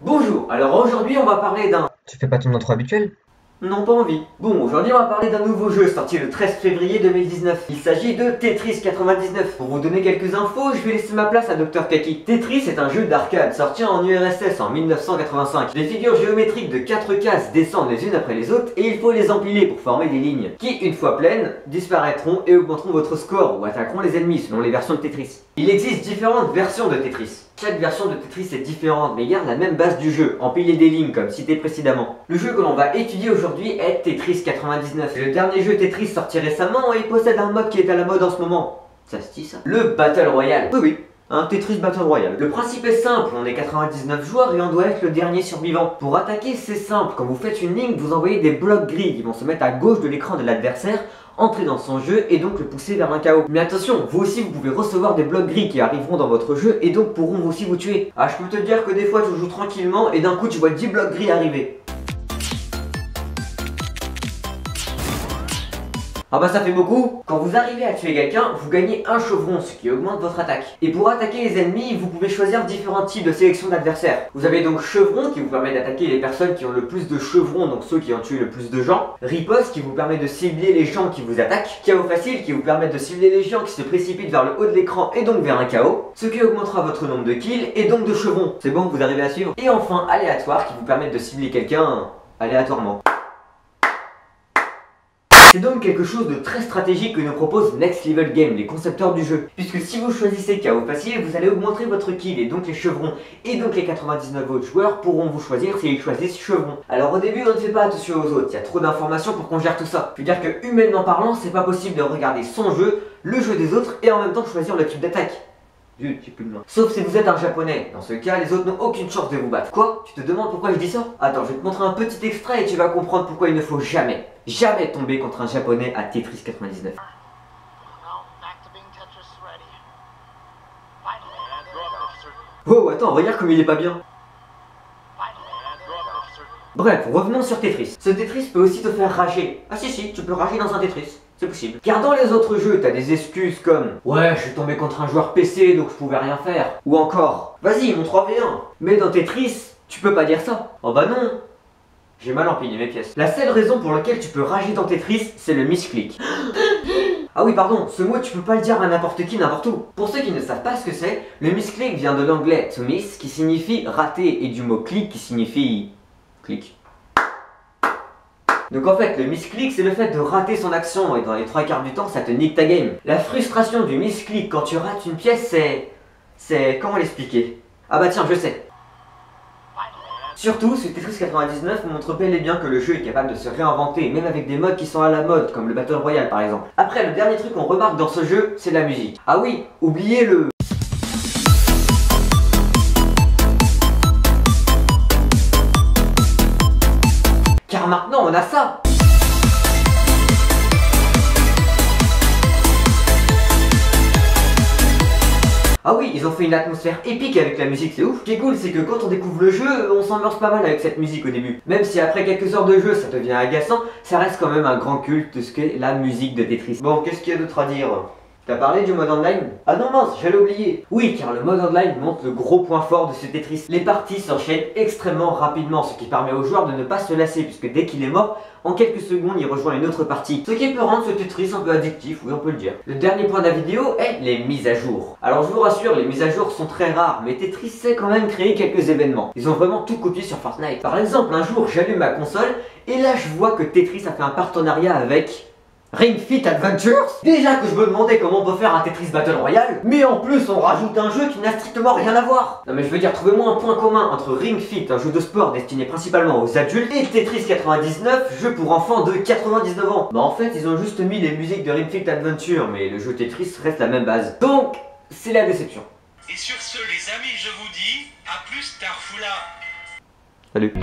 Bonjour, alors aujourd'hui on va parler d'un... Tu fais pas ton intro habituel? Non, pas envie. Bon, aujourd'hui on va parler d'un nouveau jeu sorti le 13 février 2019. Il s'agit de Tetris 99. Pour vous donner quelques infos, je vais laisser ma place à Dr Kaki. Tetris est un jeu d'arcade sorti en URSS en 1985. Les figures géométriques de 4 cases descendent les unes après les autres et il faut les empiler pour former des lignes qui, une fois pleines, disparaîtront et augmenteront votre score ou attaqueront les ennemis selon les versions de Tetris. Il existe différentes versions de Tetris. Chaque version de Tetris est différente mais garde la même base du jeu, empiler des lignes comme cité précédemment. Le jeu que l'on va étudier aujourd'hui est Tetris 99. C'est le dernier jeu Tetris sorti récemment et il possède un mode qui est à la mode en ce moment. Ça se dit ça? Le Battle Royale. Oui, un Tetris Battle Royale. Le principe est simple, on est 99 joueurs et on doit être le dernier survivant. Pour attaquer, c'est simple, quand vous faites une ligne, vous envoyez des blocs gris qui vont se mettre à gauche de l'écran de l'adversaire, entrer dans son jeu et donc le pousser vers un chaos. Mais attention, vous aussi vous pouvez recevoir des blocs gris qui arriveront dans votre jeu et donc pourront aussi vous tuer. Ah, je peux te dire que des fois tu joues tranquillement et d'un coup tu vois 10 blocs gris arriver. Ah bah ça fait beaucoup. Quand vous arrivez à tuer quelqu'un, vous gagnez un chevron, ce qui augmente votre attaque. Et pour attaquer les ennemis, vous pouvez choisir différents types de sélection d'adversaires. Vous avez donc chevron qui vous permet d'attaquer les personnes qui ont le plus de chevrons, donc ceux qui ont tué le plus de gens. Riposte qui vous permet de cibler les gens qui vous attaquent. Chaos facile qui vous permet de cibler les gens qui se précipitent vers le haut de l'écran et donc vers un chaos. Ce qui augmentera votre nombre de kills et donc de chevrons. C'est bon, vous arrivez à suivre. Et enfin aléatoire qui vous permet de cibler quelqu'un aléatoirement. C'est donc quelque chose de très stratégique que nous propose Next Level Game, les concepteurs du jeu. Puisque si vous choisissez chaos facile, vous allez augmenter votre kill et donc les chevrons. Et donc les 99 autres joueurs pourront vous choisir s'ils choisissent chevron. Alors au début on ne fait pas attention aux autres, il y a trop d'informations pour qu'on gère tout ça. Je veux dire que humainement parlant, c'est pas possible de regarder son jeu, le jeu des autres et en même temps choisir le type d'attaque. J'ai plus de main. Sauf si vous êtes un japonais. Dans ce cas, les autres n'ont aucune chance de vous battre. Quoi? Tu te demandes pourquoi je dis ça? Attends, je vais te montrer un petit extrait et tu vas comprendre pourquoi il ne faut jamais tomber contre un japonais à Tetris 99. Oh, attends, regarde comme il est pas bien. Bref, revenons sur Tetris. Ce Tetris peut aussi te faire rager. Ah si, tu peux rager dans un Tetris. C'est possible. Car dans les autres jeux, t'as des excuses comme « Ouais, je suis tombé contre un joueur PC, donc je pouvais rien faire. » Ou encore « Vas-y, mon 3v1. » Mais dans Tetris, tu peux pas dire ça. Oh bah non. J'ai mal empiné mes pièces. La seule raison pour laquelle tu peux rager dans Tetris, c'est le misclick. Ah oui, pardon, ce mot tu peux pas le dire à n'importe qui, n'importe où. Pour ceux qui ne savent pas ce que c'est, le misclick vient de l'anglais to miss, qui signifie rater, et du mot click, qui signifie clic. Donc en fait, le misclick, c'est le fait de rater son action, et dans les 3/4 du temps, ça te nique ta game. La frustration du misclick quand tu rates une pièce, c'est... comment l'expliquer? Ah bah tiens, je sais. Surtout, ce Tetris 99 montre bel et bien que le jeu est capable de se réinventer, même avec des modes qui sont à la mode, comme le Battle Royale par exemple. Après, le dernier truc qu'on remarque dans ce jeu, c'est la musique. Ah oui, oubliez le... Car maintenant, on a ça. Ah oui, ils ont fait une atmosphère épique avec la musique, c'est ouf. Ce qui est cool, c'est que quand on découvre le jeu, on s'ambiance pas mal avec cette musique au début. Même si après quelques heures de jeu, ça devient agaçant, ça reste quand même un grand culte de ce qu'est la musique de Tetris. Bon, qu'est-ce qu'il y a d'autre à dire? T'as parlé du mode online? Ah non mince, j'allais oublier. Oui, car le mode online montre le gros point fort de ce Tetris. Les parties s'enchaînent extrêmement rapidement, ce qui permet aux joueurs de ne pas se lasser, puisque dès qu'il est mort, en quelques secondes, il rejoint une autre partie. Ce qui peut rendre ce Tetris un peu addictif, oui on peut le dire. Le dernier point de la vidéo est les mises à jour. Alors je vous rassure, les mises à jour sont très rares, mais Tetris sait quand même créer quelques événements. Ils ont vraiment tout copié sur Fortnite. Par exemple, un jour, j'allume ma console, et là je vois que Tetris a fait un partenariat avec... Ring Fit Adventures. Déjà que je me demandais comment on peut faire un Tetris Battle Royale, mais en plus on rajoute un jeu qui n'a strictement rien à voir. Non mais je veux dire, trouvez-moi un point commun entre Ring Fit, un jeu de sport destiné principalement aux adultes, et Tetris 99, jeu pour enfants de 99 ans. Bah en fait ils ont juste mis les musiques de Ring Fit Adventure, mais le jeu Tetris reste la même base. Donc, c'est la déception. Et sur ce les amis, je vous dis, à plus tard, foula. Salut.